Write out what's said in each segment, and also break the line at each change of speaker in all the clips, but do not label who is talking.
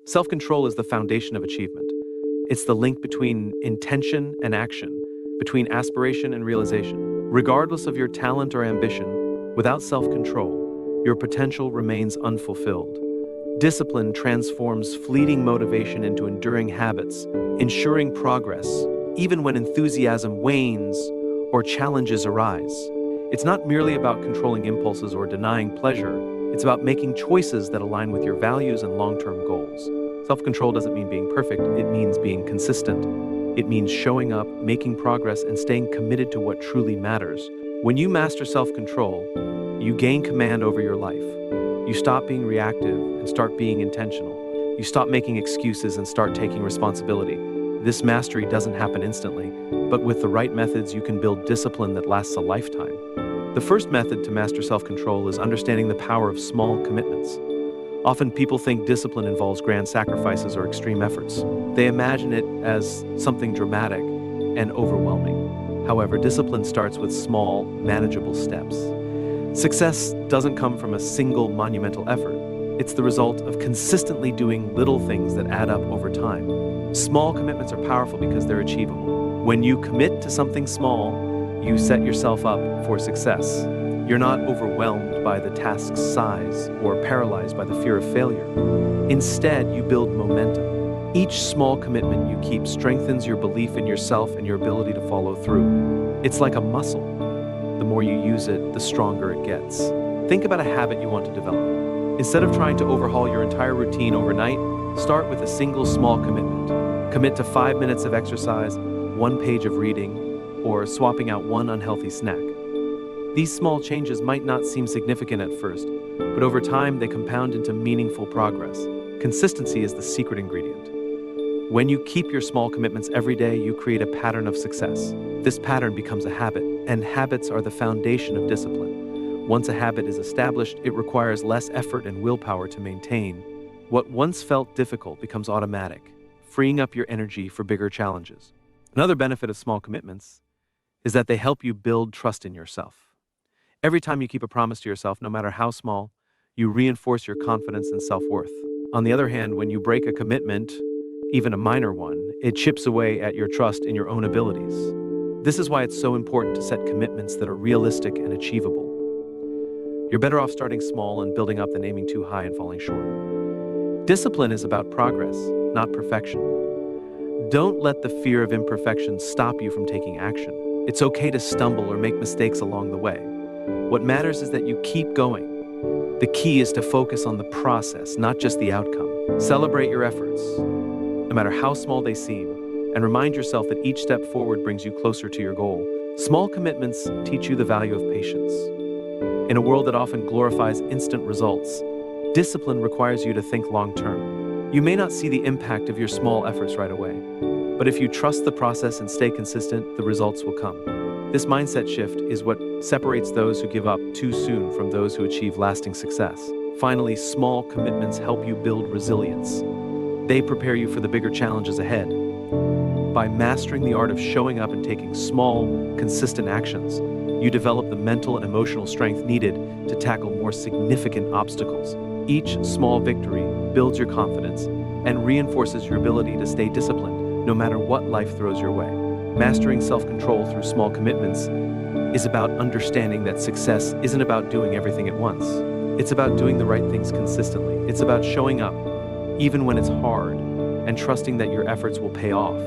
Self-control is the foundation of achievement. It's the link between intention and action, between aspiration and realization. Regardless of your talent or ambition, without self-control, your potential remains unfulfilled. Discipline transforms fleeting motivation into enduring habits, ensuring progress, even when enthusiasm wanes or challenges arise. It's not merely about controlling impulses or denying pleasure. It's about making choices that align with your values and long-term goals. Self-control doesn't mean being perfect, it means being consistent. It means showing up, making progress, and staying committed to what truly matters. When you master self-control, you gain command over your life. You stop being reactive and start being intentional. You stop making excuses and start taking responsibility. This mastery doesn't happen instantly, but with the right methods, you can build discipline that lasts a lifetime. The first method to master self-control is understanding the power of small commitments. Often people think discipline involves grand sacrifices or extreme efforts. They imagine it as something dramatic and overwhelming. However, discipline starts with small, manageable steps. Success doesn't come from a single monumental effort. It's the result of consistently doing little things that add up over time. Small commitments are powerful because they're achievable. When you commit to something small, you set yourself up for success. You're not overwhelmed by the task's size or paralyzed by the fear of failure. Instead, you build momentum. Each small commitment you keep strengthens your belief in yourself and your ability to follow through. It's like a muscle. The more you use it, the stronger it gets. Think about a habit you want to develop. Instead of trying to overhaul your entire routine overnight, start with a single small commitment. Commit to 5 minutes of exercise, 1 page of reading, or swapping out one unhealthy snack. These small changes might not seem significant at first, but over time they compound into meaningful progress. Consistency is the secret ingredient. When you keep your small commitments every day, you create a pattern of success. This pattern becomes a habit, and habits are the foundation of discipline. Once a habit is established, it requires less effort and willpower to maintain. What once felt difficult becomes automatic, freeing up your energy for bigger challenges. Another benefit of small commitments is that they help you build trust in yourself. Every time you keep a promise to yourself, no matter how small, you reinforce your confidence and self-worth. On the other hand, when you break a commitment, even a minor one, it chips away at your trust in your own abilities. This is why it's so important to set commitments that are realistic and achievable. You're better off starting small and building up than aiming too high and falling short. Discipline is about progress, not perfection. Don't let the fear of imperfection stop you from taking action. It's okay to stumble or make mistakes along the way. What matters is that you keep going. The key is to focus on the process, not just the outcome. Celebrate your efforts, no matter how small they seem, and remind yourself that each step forward brings you closer to your goal. Small commitments teach you the value of patience. In a world that often glorifies instant results, discipline requires you to think long-term. You may not see the impact of your small efforts right away, but if you trust the process and stay consistent, the results will come. This mindset shift is what separates those who give up too soon from those who achieve lasting success. Finally, small commitments help you build resilience. They prepare you for the bigger challenges ahead. By mastering the art of showing up and taking small, consistent actions, you develop the mental and emotional strength needed to tackle more significant obstacles. Each small victory builds your confidence and reinforces your ability to stay disciplined, no matter what life throws your way. Mastering self-control through small commitments is about understanding that success isn't about doing everything at once. It's about doing the right things consistently. It's about showing up, even when it's hard, and trusting that your efforts will pay off.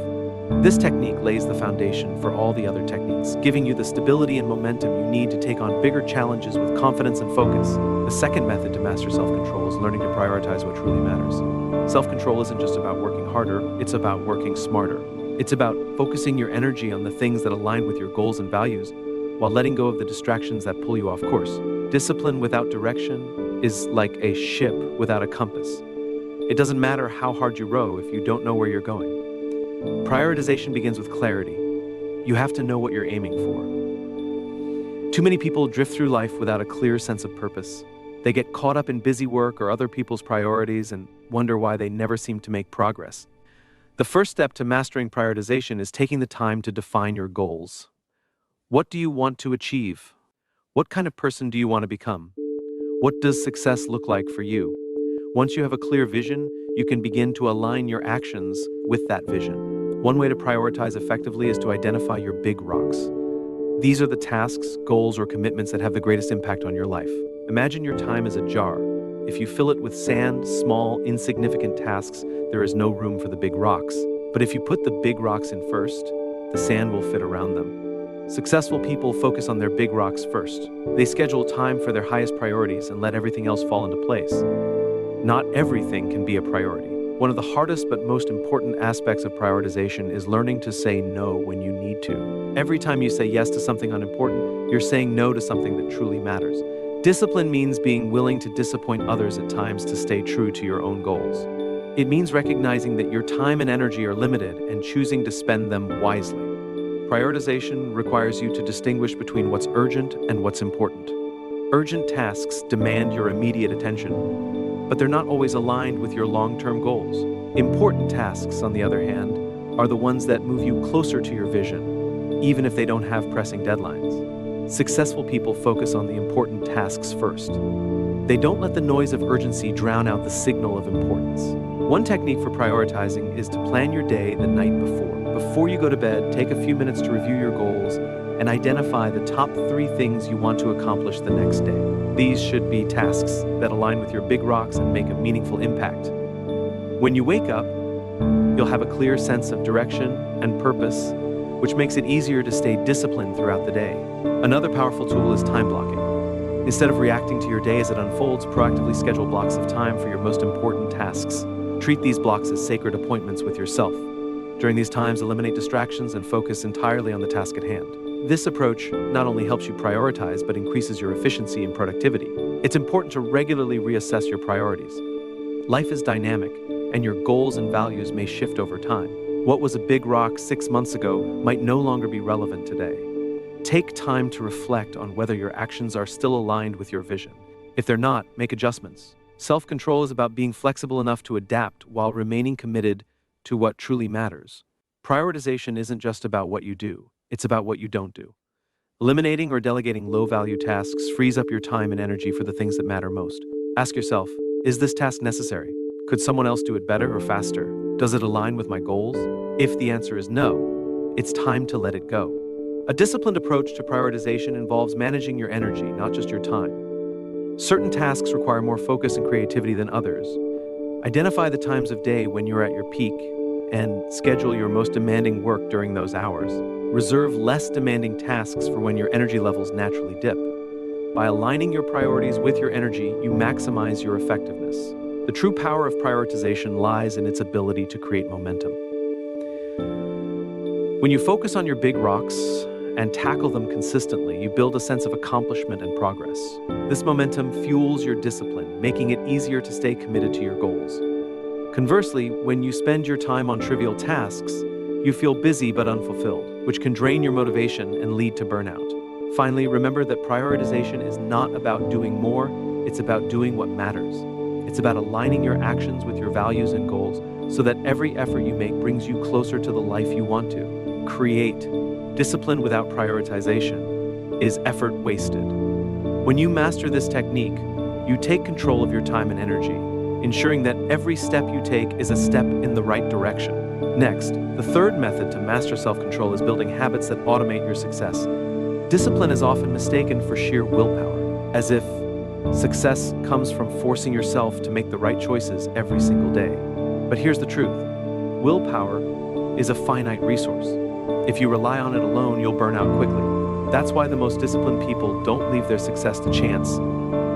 This technique lays the foundation for all the other techniques, giving you the stability and momentum you need to take on bigger challenges with confidence and focus. The second method to master self-control is learning to prioritize what truly matters. Self-control isn't just about working harder, it's about working smarter. It's about focusing your energy on the things that align with your goals and values, while letting go of the distractions that pull you off course. Discipline without direction is like a ship without a compass. It doesn't matter how hard you row if you don't know where you're going. Prioritization begins with clarity. You have to know what you're aiming for. Too many people drift through life without a clear sense of purpose. They get caught up in busy work or other people's priorities and wonder why they never seem to make progress. The first step to mastering prioritization is taking the time to define your goals. What do you want to achieve? What kind of person do you want to become? What does success look like for you? Once you have a clear vision, you can begin to align your actions with that vision. One way to prioritize effectively is to identify your big rocks. These are the tasks, goals, or commitments that have the greatest impact on your life. Imagine your time as a jar. If you fill it with sand, small, insignificant tasks, there is no room for the big rocks. But if you put the big rocks in first, the sand will fit around them. Successful people focus on their big rocks first. They schedule time for their highest priorities and let everything else fall into place. Not everything can be a priority. One of the hardest but most important aspects of prioritization is learning to say no when you need to. Every time you say yes to something unimportant, you're saying no to something that truly matters. Discipline means being willing to disappoint others at times to stay true to your own goals. It means recognizing that your time and energy are limited and choosing to spend them wisely. Prioritization requires you to distinguish between what's urgent and what's important. Urgent tasks demand your immediate attention, but they're not always aligned with your long-term goals. Important tasks, on the other hand, are the ones that move you closer to your vision, even if they don't have pressing deadlines. Successful people focus on the important tasks first. They don't let the noise of urgency drown out the signal of importance. One technique for prioritizing is to plan your day the night before. Before you go to bed, take a few minutes to review your goals and identify the top 3 things you want to accomplish the next day. These should be tasks that align with your big rocks and make a meaningful impact. When you wake up, you'll have a clear sense of direction and purpose, which makes it easier to stay disciplined throughout the day. Another powerful tool is time blocking. Instead of reacting to your day as it unfolds, proactively schedule blocks of time for your most important tasks. Treat these blocks as sacred appointments with yourself. During these times, eliminate distractions and focus entirely on the task at hand. This approach not only helps you prioritize, but increases your efficiency and productivity. It's important to regularly reassess your priorities. Life is dynamic, and your goals and values may shift over time. What was a big rock 6 months ago might no longer be relevant today. Take time to reflect on whether your actions are still aligned with your vision. If they're not, make adjustments. Self-control is about being flexible enough to adapt while remaining committed to what truly matters. Prioritization isn't just about what you do, it's about what you don't do. Eliminating or delegating low-value tasks frees up your time and energy for the things that matter most. Ask yourself, is this task necessary? Could someone else do it better or faster? Does it align with my goals? If the answer is no, it's time to let it go. A disciplined approach to prioritization involves managing your energy, not just your time. Certain tasks require more focus and creativity than others. Identify the times of day when you're at your peak and schedule your most demanding work during those hours. Reserve less demanding tasks for when your energy levels naturally dip. By aligning your priorities with your energy, you maximize your effectiveness. The true power of prioritization lies in its ability to create momentum. When you focus on your big rocks and tackle them consistently, you build a sense of accomplishment and progress. This momentum fuels your discipline, making it easier to stay committed to your goals. Conversely, when you spend your time on trivial tasks, you feel busy but unfulfilled, which can drain your motivation and lead to burnout. Finally, remember that prioritization is not about doing more, it's about doing what matters. It's about aligning your actions with your values and goals so that every effort you make brings you closer to the life you want to create. Discipline without prioritization is effort wasted. When you master this technique, you take control of your time and energy, ensuring that every step you take is a step in the right direction. Next, the third method to master self-control is building habits that automate your success. Discipline is often mistaken for sheer willpower, as if success comes from forcing yourself to make the right choices every single day. But here's the truth. Willpower is a finite resource. If you rely on it alone, you'll burn out quickly. That's why the most disciplined people don't leave their success to chance.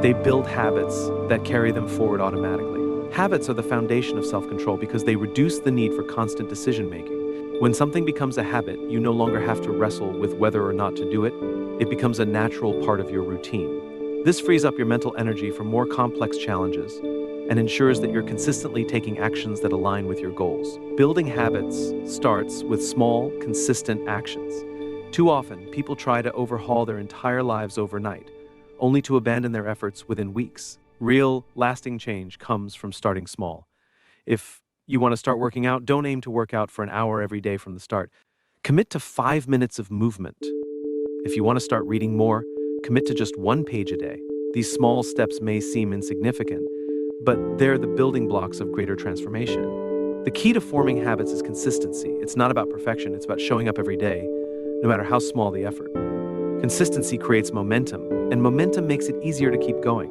They build habits that carry them forward automatically. Habits are the foundation of self-control because they reduce the need for constant decision-making. When something becomes a habit, you no longer have to wrestle with whether or not to do it. It becomes a natural part of your routine. This frees up your mental energy for more complex challenges and ensures that you're consistently taking actions that align with your goals. Building habits starts with small, consistent actions. Too often, people try to overhaul their entire lives overnight, only to abandon their efforts within weeks. Real, lasting change comes from starting small. If you want to start working out, don't aim to work out for an hour every day from the start. Commit to 5 minutes of movement. If you want to start reading more, commit to just 1 page a day. These small steps may seem insignificant, but they're the building blocks of greater transformation. The key to forming habits is consistency. It's not about perfection, it's about showing up every day, no matter how small the effort. Consistency creates momentum, and momentum makes it easier to keep going.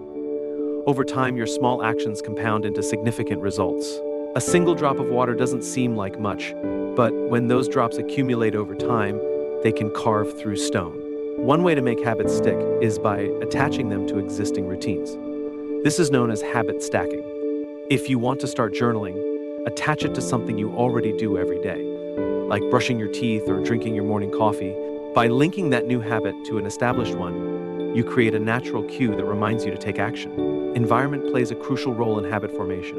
Over time, your small actions compound into significant results. A single drop of water doesn't seem like much, but when those drops accumulate over time, they can carve through stone. One way to make habits stick is by attaching them to existing routines. This is known as habit stacking. If you want to start journaling, attach it to something you already do every day, like brushing your teeth or drinking your morning coffee. By linking that new habit to an established one, you create a natural cue that reminds you to take action. Environment plays a crucial role in habit formation.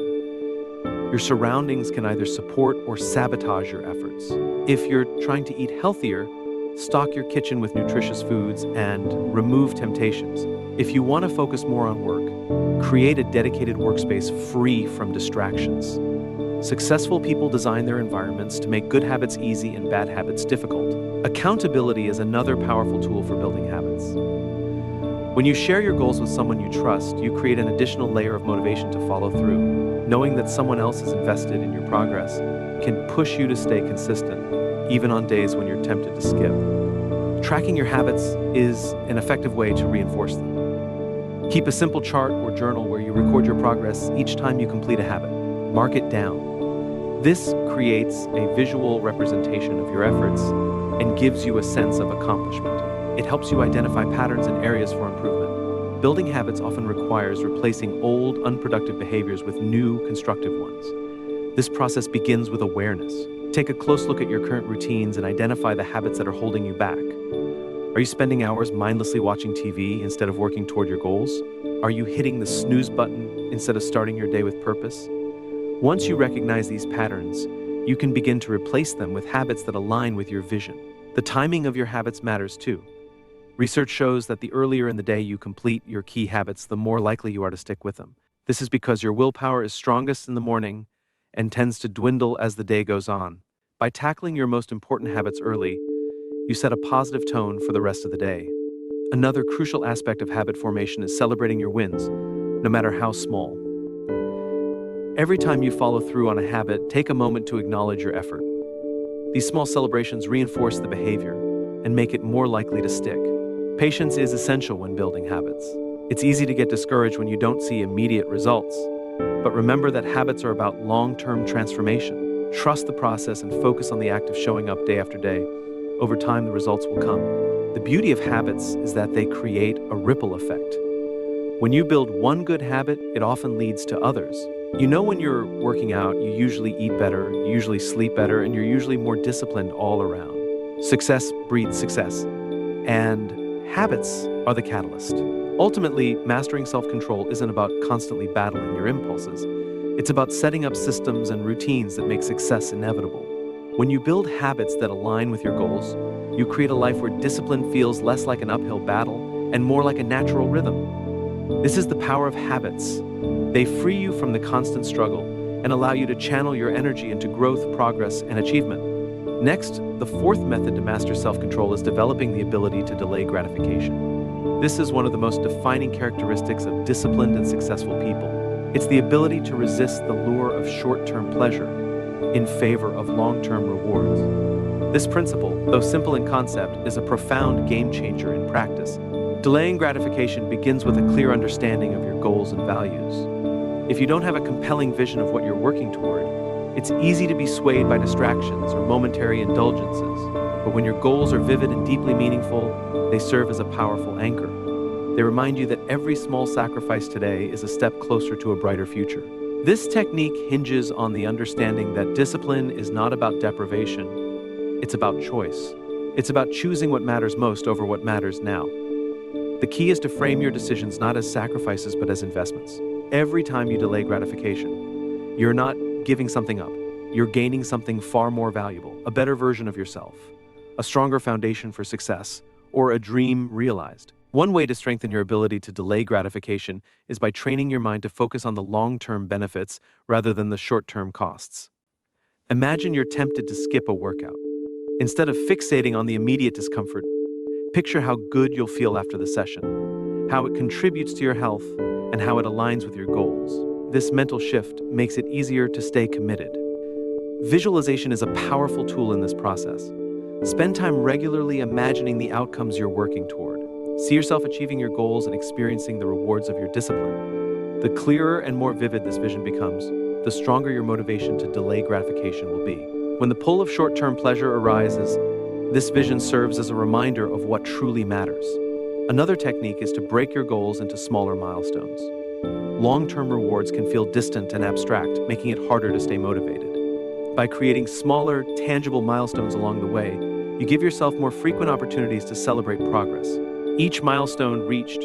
Your surroundings can either support or sabotage your efforts. If you're trying to eat healthier, stock your kitchen with nutritious foods and remove temptations. If you want to focus more on work, create a dedicated workspace free from distractions. Successful people design their environments to make good habits easy and bad habits difficult. Accountability is another powerful tool for building habits. When you share your goals with someone you trust, you create an additional layer of motivation to follow through. Knowing that someone else is invested in your progress can push you to stay consistent, even on days when you're tempted to skip. Tracking your habits is an effective way to reinforce them. Keep a simple chart or journal where you record your progress each time you complete a habit. Mark it down. This creates a visual representation of your efforts and gives you a sense of accomplishment. It helps you identify patterns and areas for improvement. Building habits often requires replacing old, unproductive behaviors with new, constructive ones. This process begins with awareness. Take a close look at your current routines and identify the habits that are holding you back. Are you spending hours mindlessly watching TV instead of working toward your goals? Are you hitting the snooze button instead of starting your day with purpose? Once you recognize these patterns, you can begin to replace them with habits that align with your vision. The timing of your habits matters too. Research shows that the earlier in the day you complete your key habits, the more likely you are to stick with them. This is because your willpower is strongest in the morning and tends to dwindle as the day goes on. By tackling your most important habits early, you set a positive tone for the rest of the day. Another crucial aspect of habit formation is celebrating your wins, no matter how small. Every time you follow through on a habit, take a moment to acknowledge your effort. These small celebrations reinforce the behavior and make it more likely to stick. Patience is essential when building habits. It's easy to get discouraged when you don't see immediate results. But remember that habits are about long-term transformation. Trust the process and focus on the act of showing up day after day. Over time, the results will come. The beauty of habits is that they create a ripple effect. When you build one good habit, it often leads to others. You know, when you're working out, you usually eat better, you usually sleep better, and you're usually more disciplined all around. Success breeds success, and habits are the catalyst. Ultimately, mastering self-control isn't about constantly battling your impulses. It's about setting up systems and routines that make success inevitable. When you build habits that align with your goals, you create a life where discipline feels less like an uphill battle and more like a natural rhythm. This is the power of habits. They free you from the constant struggle and allow you to channel your energy into growth, progress, and achievement. Next, the fourth method to master self-control is developing the ability to delay gratification. This is one of the most defining characteristics of disciplined and successful people. It's the ability to resist the lure of short-term pleasure in favor of long-term rewards. This principle, though simple in concept, is a profound game-changer in practice. Delaying gratification begins with a clear understanding of your goals and values. If you don't have a compelling vision of what you're working toward, it's easy to be swayed by distractions or momentary indulgences. But when your goals are vivid and deeply meaningful, they serve as a powerful anchor. They remind you that every small sacrifice today is a step closer to a brighter future. This technique hinges on the understanding that discipline is not about deprivation, it's about choice. It's about choosing what matters most over what matters now. The key is to frame your decisions not as sacrifices but as investments. Every time you delay gratification, you're not giving something up. You're gaining something far more valuable, a better version of yourself, a stronger foundation for success, or a dream realized. One way to strengthen your ability to delay gratification is by training your mind to focus on the long-term benefits rather than the short-term costs. Imagine you're tempted to skip a workout. Instead of fixating on the immediate discomfort, picture how good you'll feel after the session, how it contributes to your health, and how it aligns with your goals. This mental shift makes it easier to stay committed. Visualization is a powerful tool in this process. Spend time regularly imagining the outcomes you're working toward. See yourself achieving your goals and experiencing the rewards of your discipline. The clearer and more vivid this vision becomes, the stronger your motivation to delay gratification will be. When the pull of short-term pleasure arises, this vision serves as a reminder of what truly matters. Another technique is to break your goals into smaller milestones. Long-term rewards can feel distant and abstract, making it harder to stay motivated. By creating smaller, tangible milestones along the way, you give yourself more frequent opportunities to celebrate progress. Each milestone reached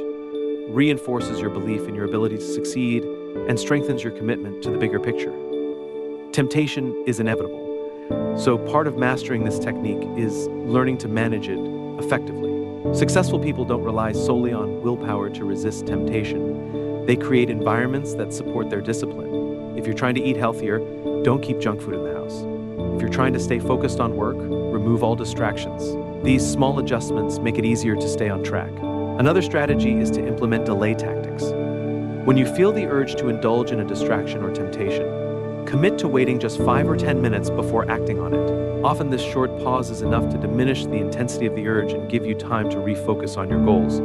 reinforces your belief in your ability to succeed and strengthens your commitment to the bigger picture. Temptation is inevitable, so part of mastering this technique is learning to manage it effectively. Successful people don't rely solely on willpower to resist temptation. They create environments that support their discipline. If you're trying to eat healthier, don't keep junk food in the house. If you're trying to stay focused on work, remove all distractions. These small adjustments make it easier to stay on track. Another strategy is to implement delay tactics. When you feel the urge to indulge in a distraction or temptation, commit to waiting just 5 or 10 minutes before acting on it. Often this short pause is enough to diminish the intensity of the urge and give you time to refocus on your goals.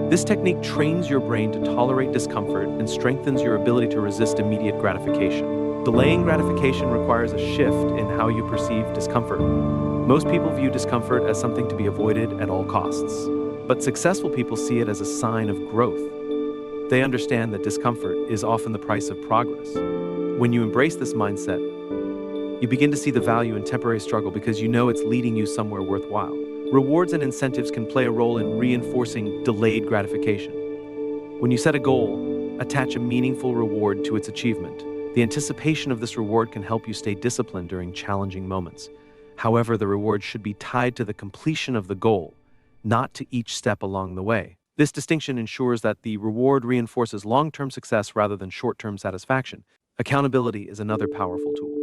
This technique trains your brain to tolerate discomfort and strengthens your ability to resist immediate gratification. Delaying gratification requires a shift in how you perceive discomfort. Most people view discomfort as something to be avoided at all costs, but successful people see it as a sign of growth. They understand that discomfort is often the price of progress. When you embrace this mindset, you begin to see the value in temporary struggle because you know it's leading you somewhere worthwhile. Rewards and incentives can play a role in reinforcing delayed gratification. When you set a goal, attach a meaningful reward to its achievement. The anticipation of this reward can help you stay disciplined during challenging moments. However, the reward should be tied to the completion of the goal, not to each step along the way. This distinction ensures that the reward reinforces long-term success rather than short-term satisfaction. Accountability is another powerful tool.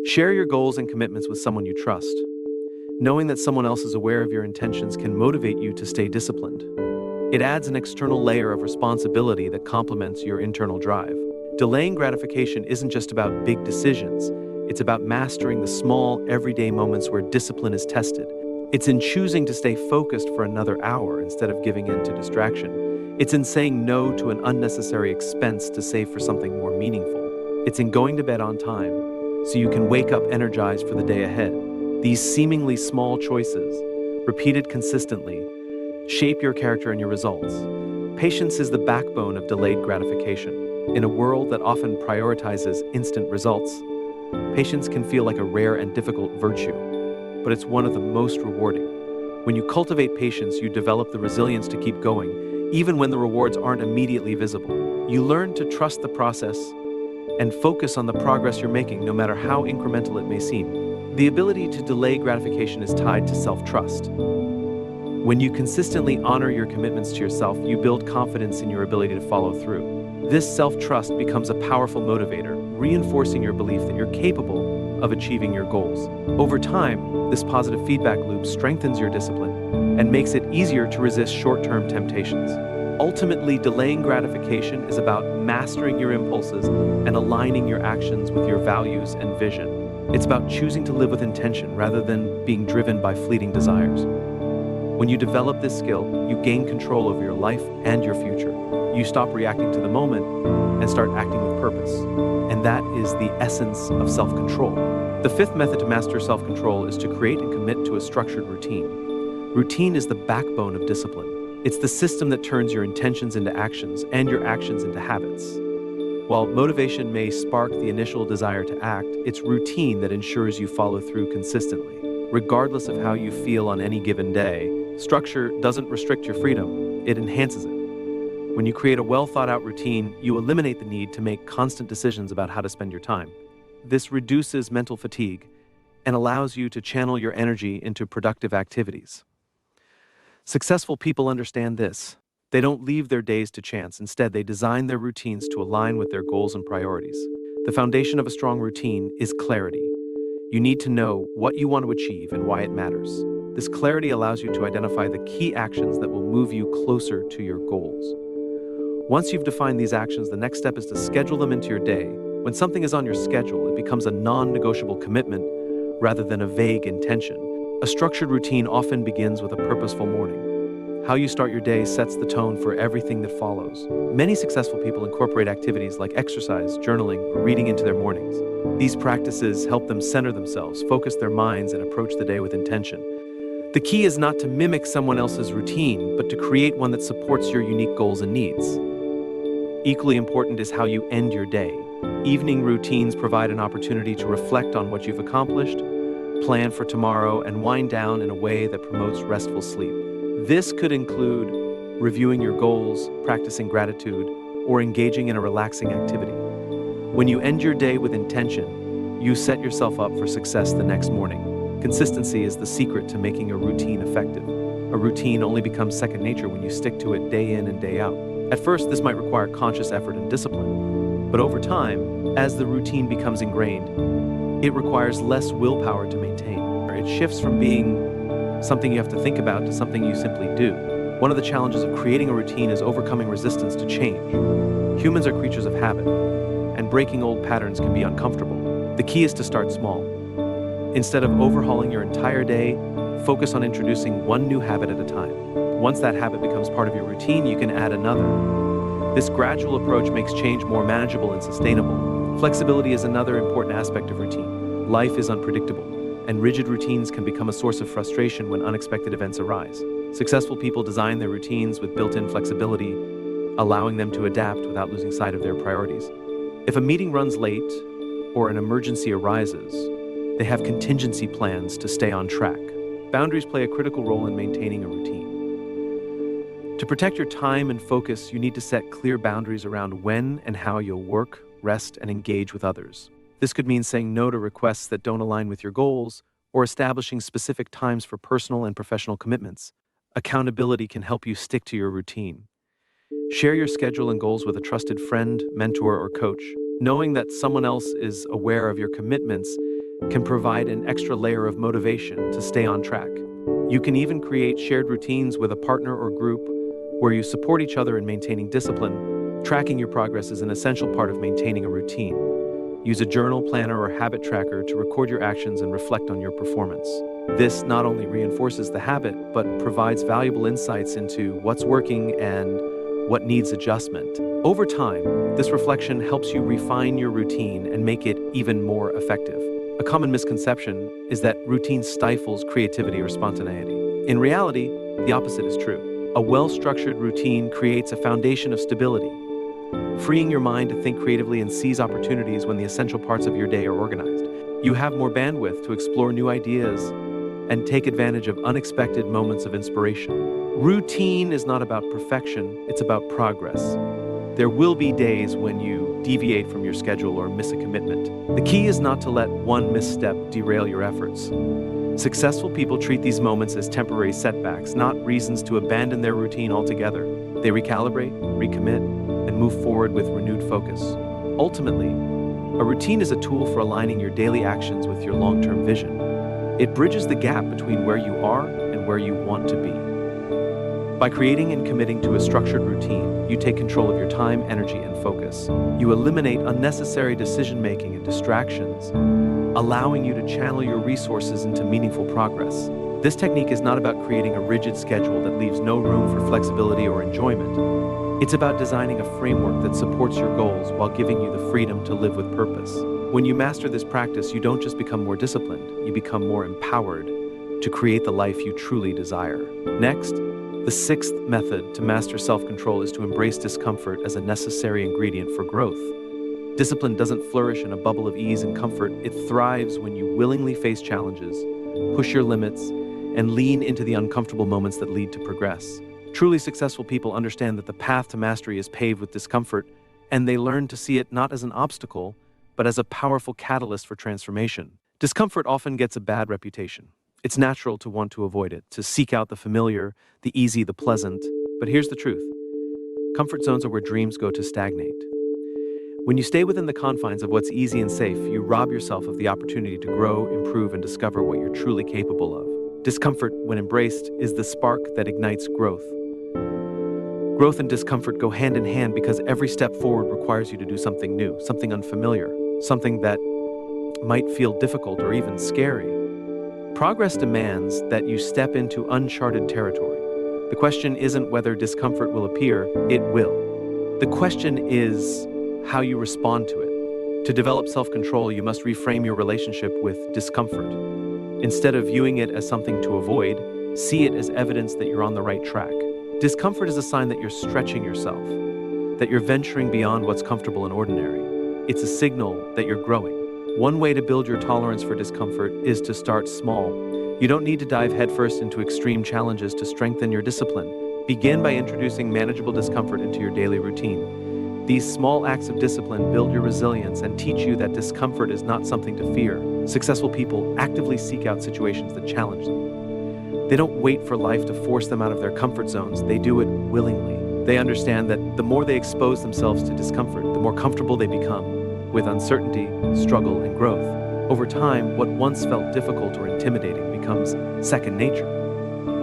Share your goals and commitments with someone you trust. Knowing that someone else is aware of your intentions can motivate you to stay disciplined. It adds an external layer of responsibility that complements your internal drive. Delaying gratification isn't just about big decisions. It's about mastering the small, everyday moments where discipline is tested. It's in choosing to stay focused for another hour instead of giving in to distraction. It's in saying no to an unnecessary expense to save for something more meaningful. It's in going to bed on time so you can wake up energized for the day ahead. These seemingly small choices, repeated consistently, shape your character and your results. Patience is the backbone of delayed gratification. In a world that often prioritizes instant results, patience can feel like a rare and difficult virtue, but it's one of the most rewarding. When you cultivate patience, you develop the resilience to keep going, even when the rewards aren't immediately visible. You learn to trust the process and focus on the progress you're making, no matter how incremental it may seem. The ability to delay gratification is tied to self-trust. When you consistently honor your commitments to yourself, you build confidence in your ability to follow through. This self-trust becomes a powerful motivator, reinforcing your belief that you're capable of achieving your goals. Over time, this positive feedback loop strengthens your discipline and makes it easier to resist short-term temptations. Ultimately, delaying gratification is about mastering your impulses and aligning your actions with your values and vision. It's about choosing to live with intention rather than being driven by fleeting desires. When you develop this skill, you gain control over your life and your future. You stop reacting to the moment and start acting with purpose. And that is the essence of self-control. The fifth method to master self-control is to create and commit to a structured routine. Routine is the backbone of discipline. It's the system that turns your intentions into actions and your actions into habits. While motivation may spark the initial desire to act, it's routine that ensures you follow through consistently. Regardless of how you feel on any given day, structure doesn't restrict your freedom, it enhances it. When you create a well-thought-out routine, you eliminate the need to make constant decisions about how to spend your time. This reduces mental fatigue and allows you to channel your energy into productive activities. Successful people understand this. They don't leave their days to chance. Instead, they design their routines to align with their goals and priorities. The foundation of a strong routine is clarity. You need to know what you want to achieve and why it matters. This clarity allows you to identify the key actions that will move you closer to your goals. Once you've defined these actions, the next step is to schedule them into your day. When something is on your schedule, it becomes a non-negotiable commitment rather than a vague intention. A structured routine often begins with a purposeful morning. How you start your day sets the tone for everything that follows. Many successful people incorporate activities like exercise, journaling, or reading into their mornings. These practices help them center themselves, focus their minds, and approach the day with intention. The key is not to mimic someone else's routine, but to create one that supports your unique goals and needs. Equally important is how you end your day. Evening routines provide an opportunity to reflect on what you've accomplished, plan for tomorrow, and wind down in a way that promotes restful sleep. This could include reviewing your goals, practicing gratitude, or engaging in a relaxing activity. When you end your day with intention, you set yourself up for success the next morning. Consistency is the secret to making a routine effective. A routine only becomes second nature when you stick to it day in and day out. At first, this might require conscious effort and discipline, but over time, as the routine becomes ingrained, it requires less willpower to maintain. It shifts from being something you have to think about to something you simply do. One of the challenges of creating a routine is overcoming resistance to change. Humans are creatures of habit, and breaking old patterns can be uncomfortable. The key is to start small. Instead of overhauling your entire day, focus on introducing one new habit at a time. Once that habit becomes part of your routine, you can add another. This gradual approach makes change more manageable and sustainable. Flexibility is another important aspect of routine. Life is unpredictable, and rigid routines can become a source of frustration when unexpected events arise. Successful people design their routines with built-in flexibility, allowing them to adapt without losing sight of their priorities. If a meeting runs late or an emergency arises, they have contingency plans to stay on track. Boundaries play a critical role in maintaining a routine. To protect your time and focus, you need to set clear boundaries around when and how you'll work, rest, and engage with others. This could mean saying no to requests that don't align with your goals, or establishing specific times for personal and professional commitments. Accountability can help you stick to your routine. Share your schedule and goals with a trusted friend, mentor, or coach. Knowing that someone else is aware of your commitments can provide an extra layer of motivation to stay on track. You can even create shared routines with a partner or group where you support each other in maintaining discipline. Tracking your progress is an essential part of maintaining a routine. Use a journal, planner, or habit tracker to record your actions and reflect on your performance. This not only reinforces the habit, but provides valuable insights into what's working and what needs adjustment. Over time, this reflection helps you refine your routine and make it even more effective. A common misconception is that routine stifles creativity or spontaneity. In reality, the opposite is true. A well-structured routine creates a foundation of stability, freeing your mind to think creatively and seize opportunities when the essential parts of your day are organized. You have more bandwidth to explore new ideas and take advantage of unexpected moments of inspiration. Routine is not about perfection, it's about progress. There will be days when you deviate from your schedule or miss a commitment. The key is not to let one misstep derail your efforts. Successful people treat these moments as temporary setbacks, not reasons to abandon their routine altogether. They recalibrate, recommit, and move forward with renewed focus. Ultimately, a routine is a tool for aligning your daily actions with your long-term vision. It bridges the gap between where you are and where you want to be. By creating and committing to a structured routine, you take control of your time, energy, and focus. You eliminate unnecessary decision-making and distractions, allowing you to channel your resources into meaningful progress. This technique is not about creating a rigid schedule that leaves no room for flexibility or enjoyment. It's about designing a framework that supports your goals while giving you the freedom to live with purpose. When you master this practice, you don't just become more disciplined, you become more empowered to create the life you truly desire. Next, the sixth method to master self-control is to embrace discomfort as a necessary ingredient for growth. Discipline doesn't flourish in a bubble of ease and comfort. It thrives when you willingly face challenges, push your limits, and lean into the uncomfortable moments that lead to progress. Truly successful people understand that the path to mastery is paved with discomfort, and they learn to see it not as an obstacle, but as a powerful catalyst for transformation. Discomfort often gets a bad reputation. It's natural to want to avoid it, to seek out the familiar, the easy, the pleasant. But here's the truth. Comfort zones are where dreams go to stagnate. When you stay within the confines of what's easy and safe, you rob yourself of the opportunity to grow, improve, and discover what you're truly capable of. Discomfort, when embraced, is the spark that ignites growth. Growth and discomfort go hand in hand because every step forward requires you to do something new, something unfamiliar, something that might feel difficult or even scary. Progress demands that you step into uncharted territory. The question isn't whether discomfort will appear, it will. The question is how you respond to it. To develop self-control, you must reframe your relationship with discomfort. Instead of viewing it as something to avoid, see it as evidence that you're on the right track. Discomfort is a sign that you're stretching yourself, that you're venturing beyond what's comfortable and ordinary. It's a signal that you're growing. One way to build your tolerance for discomfort is to start small. You don't need to dive headfirst into extreme challenges to strengthen your discipline. Begin by introducing manageable discomfort into your daily routine. These small acts of discipline build your resilience and teach you that discomfort is not something to fear. Successful people actively seek out situations that challenge them. They don't wait for life to force them out of their comfort zones, they do it willingly. They understand that the more they expose themselves to discomfort, the more comfortable they become with uncertainty, struggle, and growth. Over time, what once felt difficult or intimidating becomes second nature,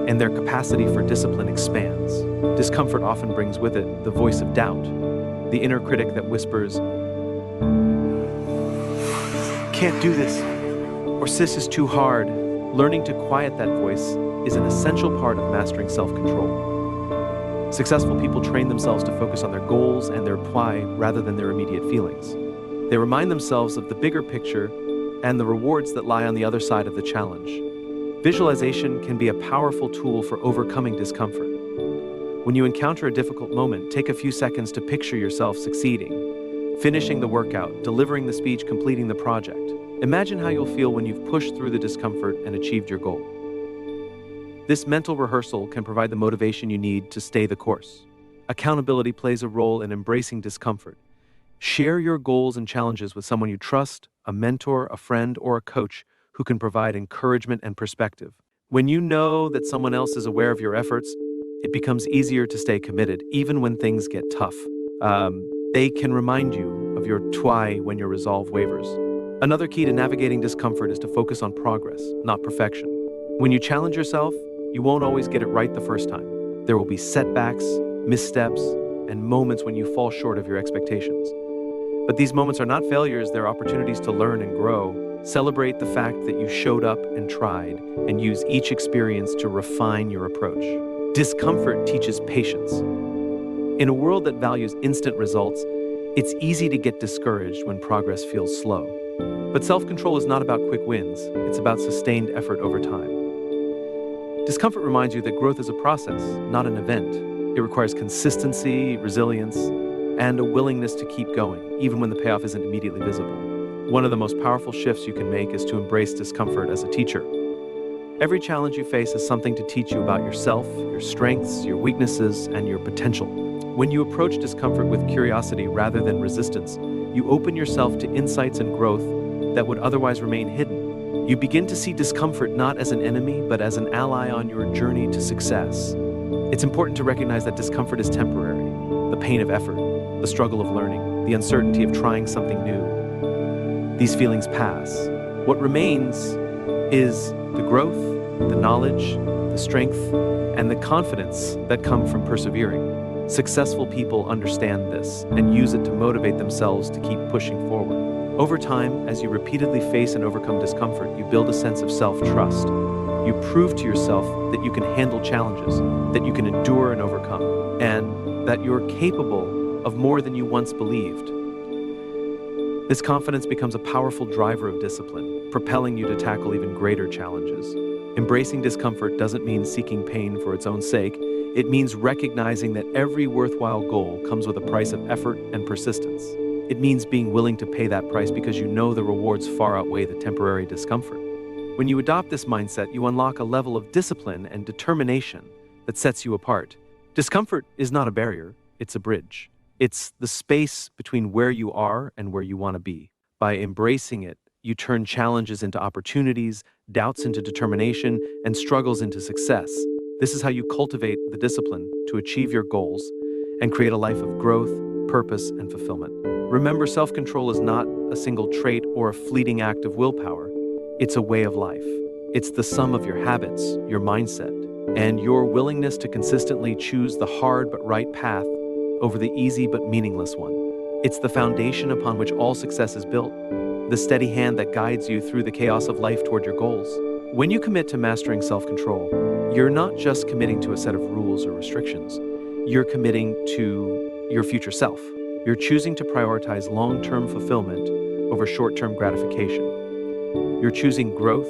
and their capacity for discipline expands. Discomfort often brings with it the voice of doubt, the inner critic that whispers, "Can't do this," or "This is too hard." Learning to quiet that voice is an essential part of mastering self-control. Successful people train themselves to focus on their goals and their why rather than their immediate feelings. They remind themselves of the bigger picture and the rewards that lie on the other side of the challenge. Visualization can be a powerful tool for overcoming discomfort. When you encounter a difficult moment, take a few seconds to picture yourself succeeding, finishing the workout, delivering the speech, completing the project. Imagine how you'll feel when you've pushed through the discomfort and achieved your goal. This mental rehearsal can provide the motivation you need to stay the course. Accountability plays a role in embracing discomfort. Share your goals and challenges with someone you trust, a mentor, a friend, or a coach who can provide encouragement and perspective. When you know that someone else is aware of your efforts, it becomes easier to stay committed, even when things get tough. They can remind you of your why when your resolve wavers. Another key to navigating discomfort is to focus on progress, not perfection. When you challenge yourself, you won't always get it right the first time. There will be setbacks, missteps, and moments when you fall short of your expectations. But these moments are not failures, they're opportunities to learn and grow. Celebrate the fact that you showed up and tried, and use each experience to refine your approach. Discomfort teaches patience. In a world that values instant results, it's easy to get discouraged when progress feels slow. But self-control is not about quick wins, it's about sustained effort over time. Discomfort reminds you that growth is a process, not an event. It requires consistency, resilience, and a willingness to keep going, even when the payoff isn't immediately visible. One of the most powerful shifts you can make is to embrace discomfort as a teacher. Every challenge you face has something to teach you about yourself, your strengths, your weaknesses, and your potential. When you approach discomfort with curiosity rather than resistance, you open yourself to insights and growth that would otherwise remain hidden. You begin to see discomfort not as an enemy, but as an ally on your journey to success. It's important to recognize that discomfort is temporary. The pain of effort, the struggle of learning, the uncertainty of trying something new. These feelings pass. What remains is the growth, the knowledge, the strength, and the confidence that come from persevering. Successful people understand this and use it to motivate themselves to keep pushing forward. Over time, as you repeatedly face and overcome discomfort, you build a sense of self-trust. You prove to yourself that you can handle challenges, that you can endure and overcome, and that you're capable of more than you once believed. This confidence becomes a powerful driver of discipline, propelling you to tackle even greater challenges. Embracing discomfort doesn't mean seeking pain for its own sake. It means recognizing that every worthwhile goal comes with a price of effort and persistence. It means being willing to pay that price because you know the rewards far outweigh the temporary discomfort. When you adopt this mindset, you unlock a level of discipline and determination that sets you apart. Discomfort is not a barrier, it's a bridge. It's the space between where you are and where you want to be. By embracing it, you turn challenges into opportunities, doubts into determination, and struggles into success. This is how you cultivate the discipline to achieve your goals and create a life of growth, purpose, and fulfillment. Remember, self-control is not a single trait or a fleeting act of willpower. It's a way of life. It's the sum of your habits, your mindset, and your willingness to consistently choose the hard but right path over the easy but meaningless one. It's the foundation upon which all success is built, the steady hand that guides you through the chaos of life toward your goals. When you commit to mastering self-control, you're not just committing to a set of rules or restrictions. You're committing to your future self. You're choosing to prioritize long-term fulfillment over short-term gratification. You're choosing growth,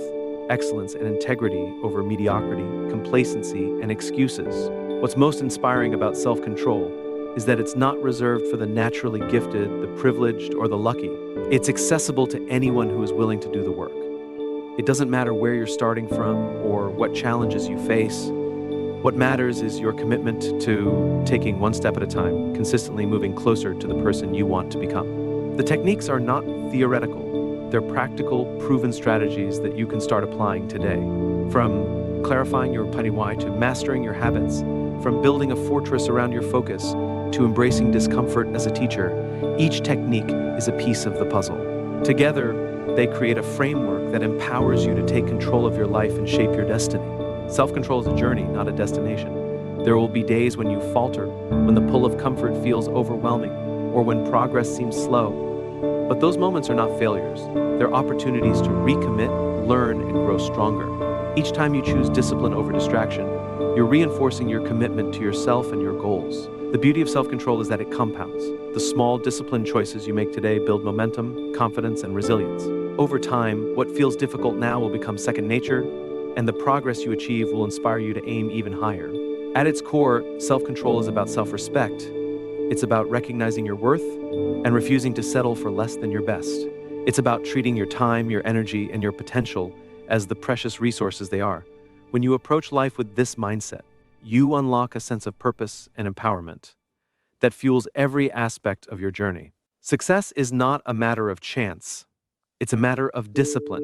excellence, and integrity over mediocrity, complacency, and excuses. What's most inspiring about self-control is that it's not reserved for the naturally gifted, the privileged, or the lucky. It's accessible to anyone who is willing to do the work. It doesn't matter where you're starting from or what challenges you face. What matters is your commitment to taking one step at a time, consistently moving closer to the person you want to become. The techniques are not theoretical. They're practical, proven strategies that you can start applying today. From clarifying your petty why to mastering your habits, from building a fortress around your focus to embracing discomfort as a teacher, each technique is a piece of the puzzle. Together, they create a framework that empowers you to take control of your life and shape your destiny. Self-control is a journey, not a destination. There will be days when you falter, when the pull of comfort feels overwhelming, or when progress seems slow. But those moments are not failures. They're opportunities to recommit, learn, and grow stronger. Each time you choose discipline over distraction, you're reinforcing your commitment to yourself and your goals. The beauty of self-control is that it compounds. The small, disciplined choices you make today build momentum, confidence, and resilience. Over time, what feels difficult now will become second nature, and the progress you achieve will inspire you to aim even higher. At its core, self-control is about self-respect. It's about recognizing your worth and refusing to settle for less than your best. It's about treating your time, your energy, and your potential as the precious resources they are. When you approach life with this mindset, you unlock a sense of purpose and empowerment that fuels every aspect of your journey. Success is not a matter of chance. It's a matter of discipline.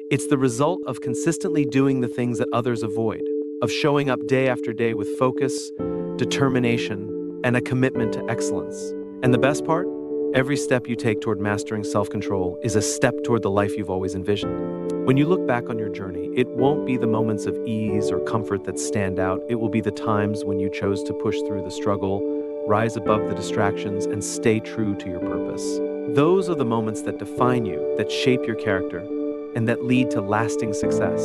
It's the result of consistently doing the things that others avoid, of showing up day after day with focus, determination, and a commitment to excellence. And the best part? Every step you take toward mastering self-control is a step toward the life you've always envisioned. When you look back on your journey, it won't be the moments of ease or comfort that stand out. It will be the times when you chose to push through the struggle, rise above the distractions, and stay true to your purpose. Those are the moments that define you, that shape your character, and that lead to lasting success.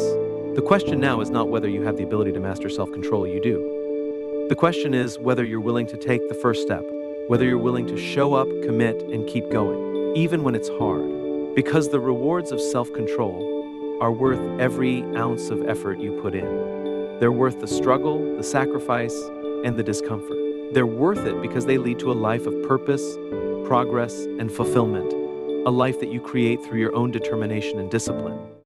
The question now is not whether you have the ability to master self-control. You do. The question is whether you're willing to take the first step, whether you're willing to show up, commit, and keep going, even when it's hard. Because the rewards of self-control are worth every ounce of effort you put in. They're worth the struggle, the sacrifice, and the discomfort. They're worth it because they lead to a life of purpose, progress, and fulfillment, a life that you create through your own determination and discipline.